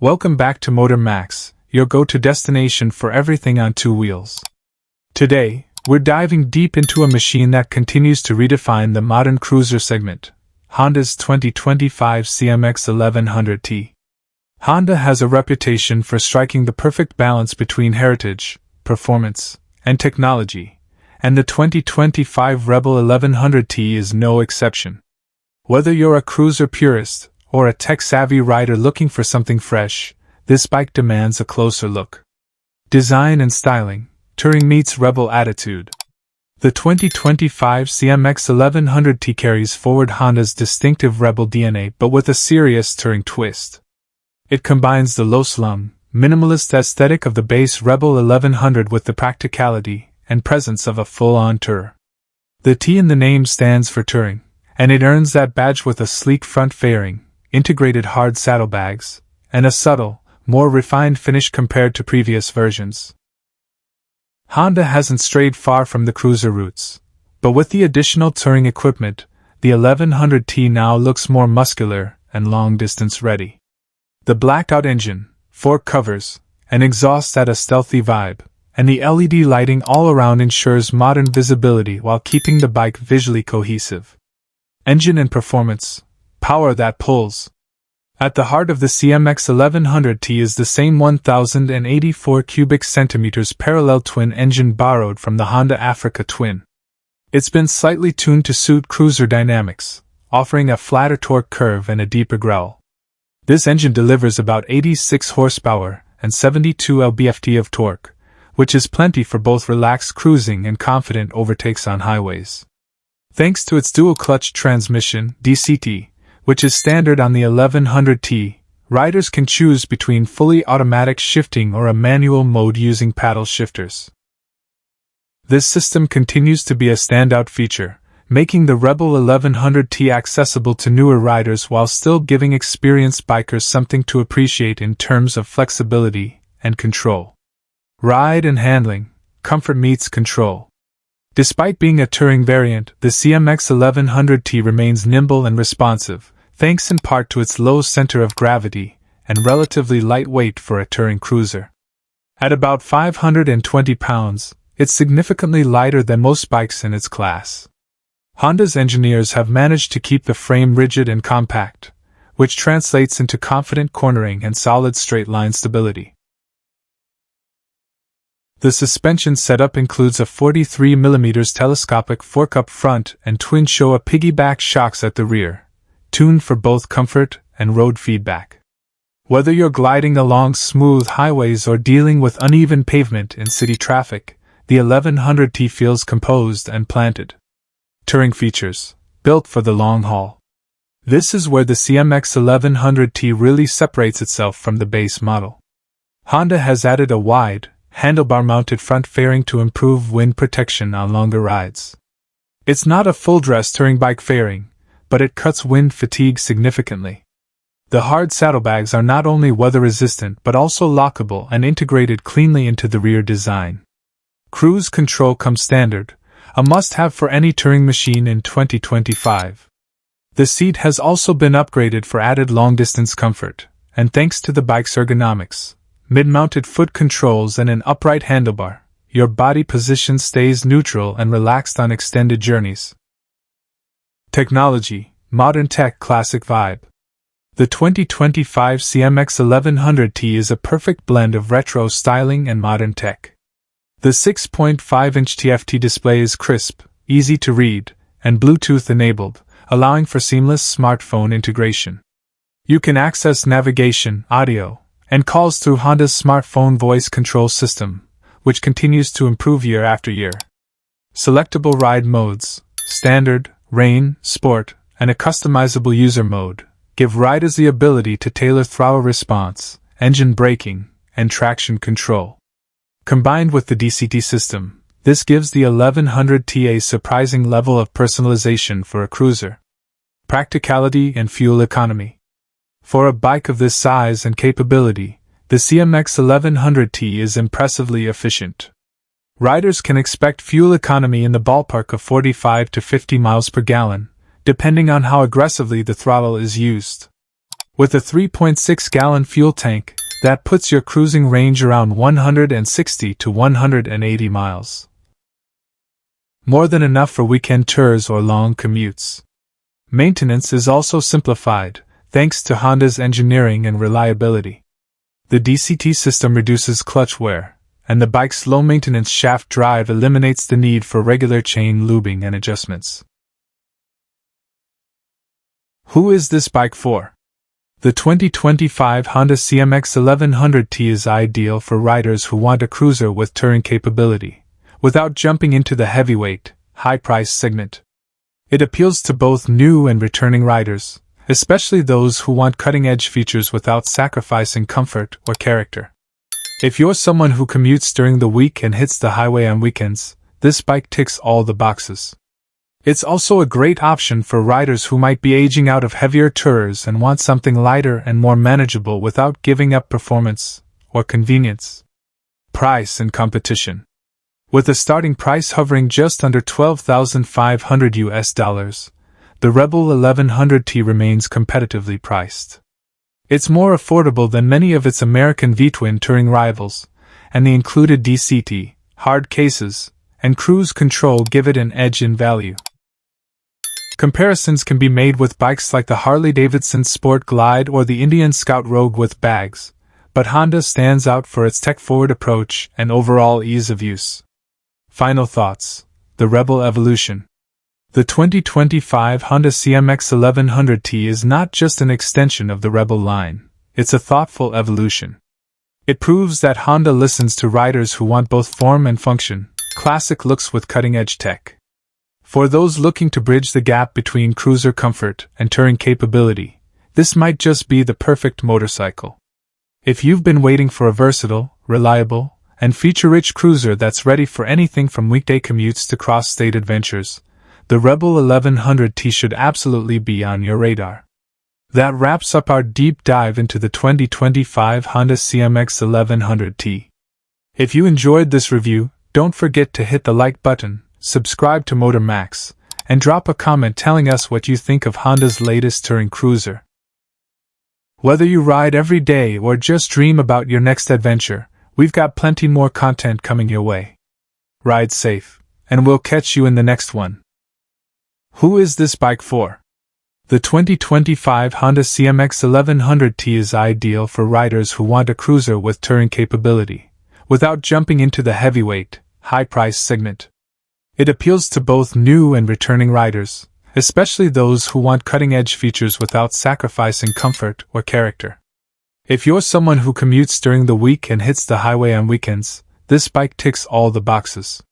Welcome back to Motor Max, your go-to destination for everything on two wheels. Today, we're diving deep into a machine that continues to redefine the modern cruiser segment, Honda's 2025 CMX-1100T. Honda has a reputation for striking the perfect balance between heritage, performance, and technology, and the 2025 Rebel 1100T is no exception. Whether you're a cruiser purist or a tech-savvy rider looking for something fresh, this bike demands a closer look. Design and styling, touring meets rebel attitude. The 2025 CMX-1100T carries forward Honda's distinctive rebel DNA but with a serious touring twist. It combines the low-slung, minimalist aesthetic of the base Rebel 1100 with the practicality and presence of a full-on tourer. The T in the name stands for touring, and it earns that badge with a sleek front fairing, integrated hard saddlebags, and a subtle, more refined finish compared to previous versions. Honda hasn't strayed far from the cruiser roots, but with the additional touring equipment, the 1100T now looks more muscular and long-distance ready. The blacked-out engine, fork covers, and exhaust add a stealthy vibe, and the LED lighting all around ensures modern visibility while keeping the bike visually cohesive. Engine and performance, power that pulls. At the heart of the CMX-1100T is the same 1084 cubic centimeters parallel twin engine borrowed from the Honda Africa Twin. It's been slightly tuned to suit cruiser dynamics, offering a flatter torque curve and a deeper growl. This engine delivers about 86 horsepower and 72 lb-ft of torque, which is plenty for both relaxed cruising and confident overtakes on highways. Thanks to its dual-clutch transmission, DCT, which is standard on the 1100T, riders can choose between fully automatic shifting or a manual mode using paddle shifters. This system continues to be a standout feature, making the Rebel 1100T accessible to newer riders while still giving experienced bikers something to appreciate in terms of flexibility and control. Ride and handling, comfort meets control. Despite being a touring variant, the CMX-1100T remains nimble and responsive, thanks in part to its low center of gravity and relatively light weight for a touring cruiser. At about 520 pounds, it's significantly lighter than most bikes in its class. Honda's engineers have managed to keep the frame rigid and compact, which translates into confident cornering and solid straight-line stability. The suspension setup includes a 43mm telescopic fork up front and twin Showa piggyback shocks at the rear, tuned for both comfort and road feedback. Whether you're gliding along smooth highways or dealing with uneven pavement in city traffic, the 1100T feels composed and planted. Touring features, built for the long haul. This is where the CMX-1100T really separates itself from the base model. Honda has added a wide, handlebar-mounted front fairing to improve wind protection on longer rides. It's not a full-dress touring bike fairing, but it cuts wind fatigue significantly. The hard saddlebags are not only weather-resistant but also lockable and integrated cleanly into the rear design. Cruise control comes standard, a must-have for any touring machine in 2025. The seat has also been upgraded for added long-distance comfort, and thanks to the bike's ergonomics, mid-mounted foot controls and an upright handlebar, your body position stays neutral and relaxed on extended journeys. Technology, modern tech classic vibe. The 2025 CMX-1100T is a perfect blend of retro styling and modern tech. The 6.5-inch TFT display is crisp, easy to read, and Bluetooth-enabled, allowing for seamless smartphone integration. You can access navigation, audio, and calls through Honda's smartphone voice control system, which continues to improve year after year. Selectable ride modes, standard, rain, sport, and a customizable user mode, give riders the ability to tailor throttle response, engine braking, and traction control. Combined with the DCT system, this gives the 1100T a surprising level of personalization for a cruiser. Practicality and fuel economy. For a bike of this size and capability, the CMX-1100T is impressively efficient. Riders can expect fuel economy in the ballpark of 45 to 50 miles per gallon, depending on how aggressively the throttle is used. With a 3.6-gallon fuel tank, that puts your cruising range around 160 to 180 miles. More than enough for weekend tours or long commutes. Maintenance is also simplified, thanks to Honda's engineering and reliability. The DCT system reduces clutch wear, and the bike's low-maintenance shaft drive eliminates the need for regular chain lubing and adjustments. Who is this bike for? The 2025 Honda CMX-1100T is ideal for riders who want a cruiser with touring capability, without jumping into the heavyweight, high-price segment. It appeals to both new and returning riders, especially those who want cutting-edge features without sacrificing comfort or character. If you're someone who commutes during the week and hits the highway on weekends, this bike ticks all the boxes. It's also a great option for riders who might be aging out of heavier tours and want something lighter and more manageable without giving up performance or convenience. Price and competition. With a starting price hovering just under $12,500, the Rebel 1100T remains competitively priced. It's more affordable than many of its American V-twin touring rivals, and the included DCT, hard cases, and cruise control give it an edge in value. Comparisons can be made with bikes like the Harley-Davidson Sport Glide or the Indian Scout Rogue with bags, but Honda stands out for its tech-forward approach and overall ease of use. Final thoughts: the Rebel evolution. The 2025 Honda CMX-1100T is not just an extension of the Rebel line, it's a thoughtful evolution. It proves that Honda listens to riders who want both form and function, classic looks with cutting-edge tech. For those looking to bridge the gap between cruiser comfort and touring capability, this might just be the perfect motorcycle. If you've been waiting for a versatile, reliable, and feature-rich cruiser that's ready for anything from weekday commutes to cross-state adventures, the Rebel 1100T should absolutely be on your radar. That wraps up our deep dive into the 2025 Honda CMX-1100T. If you enjoyed this review, don't forget to hit the like button, subscribe to Motor Max, and drop a comment telling us what you think of Honda's latest touring cruiser. Whether you ride every day or just dream about your next adventure, we've got plenty more content coming your way. Ride safe, and we'll catch you in the next one. Who is this bike for? The 2025 Honda CMX-1100T is ideal for riders who want a cruiser with touring capability, without jumping into the heavyweight, high-price segment. It appeals to both new and returning riders, especially those who want cutting-edge features without sacrificing comfort or character. If you're someone who commutes during the week and hits the highway on weekends, this bike ticks all the boxes.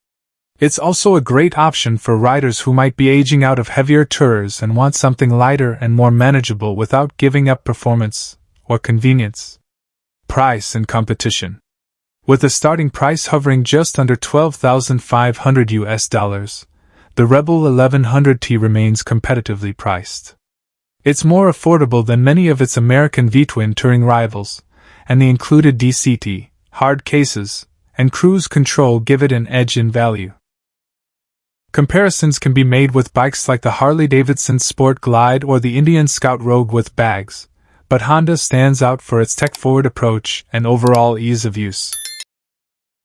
It's also a great option for riders who might be aging out of heavier tours and want something lighter and more manageable without giving up performance or convenience. Price and competition. With a starting price hovering just under $12,500, the Rebel 1100T remains competitively priced. It's more affordable than many of its American V-twin touring rivals, and the included DCT, hard cases, and cruise control give it an edge in value. Comparisons can be made with bikes like the Harley-Davidson Sport Glide or the Indian Scout Rogue with bags, but Honda stands out for its tech-forward approach and overall ease of use.